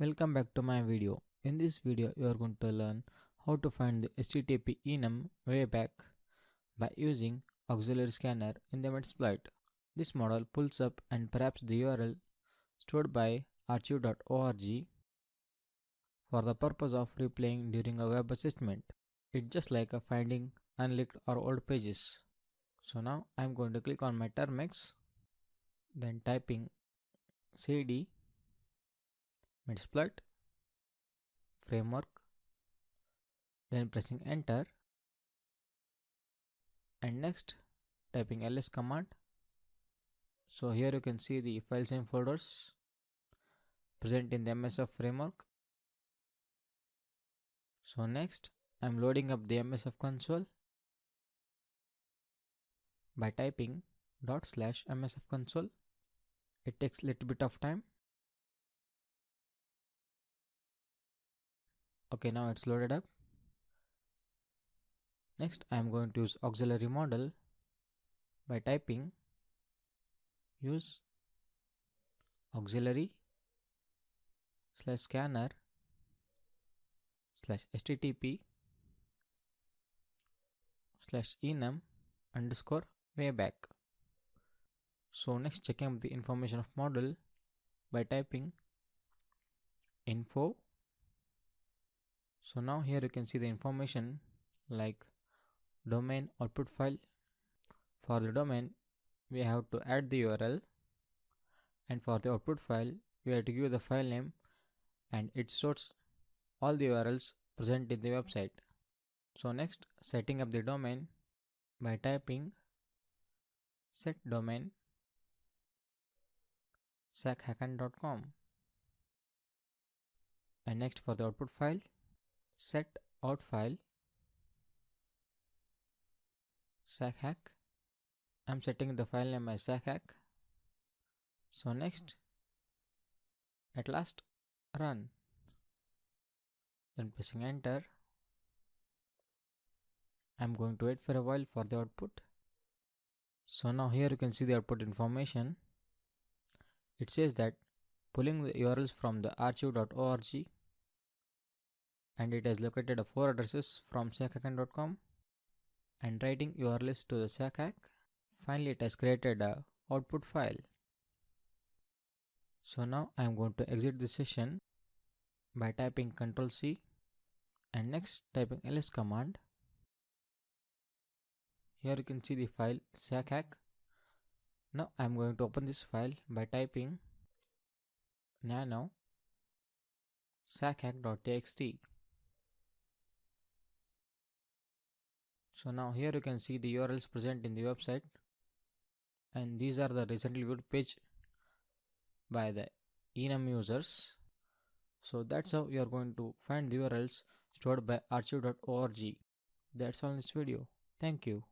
Welcome back to my video. In this video, you are going to learn how to find the HTTP enum wayback by using auxiliary scanner in the Metasploit. This model pulls up and perhaps the URL stored by archive.org for the purpose of replaying during a web assessment. It's just like a finding unlinked or old pages. So now I'm going to click on my Termex, then typing cd Metasploit framework, then pressing enter, and next typing ls command. So here you can see the files and folders present in the MSF framework. So next I'm loading up the MSF console by typing /MSF console. It takes a little bit of time. Okay, now it's loaded up. Next I am going to use auxiliary model by typing use auxiliary /scanner /http /enum _ wayback. So next checking up the information of model by typing info. So now here you can see the information like domain output file. For the domain we have to add the URL, and for the output file we have to give the file name, and it stores all the URLs present in the website. So next setting up the domain by typing set domain sackhacken.com, and next for the output file set out file sackhack. I'm setting the file name as sackhack. So next at last run, then pressing enter. I'm going to wait for a while for the output. So now here you can see the output information. It says that pulling the URLs from the archive.org, and it has located 4 addresses from sackhacken.com and writing URLs to the sackhack. Finally it has created a output file. So now I am going to exit this session by typing Ctrl+C and next typing ls command. Here you can see the file sackhack. Now I am going to open this file by typing nano sackhack.txt. So now here you can see the URLs present in the website, and these are the recently viewed page by the enum users. So that's how you are going to find the URLs stored by archive.org. That's all in this video. Thank you.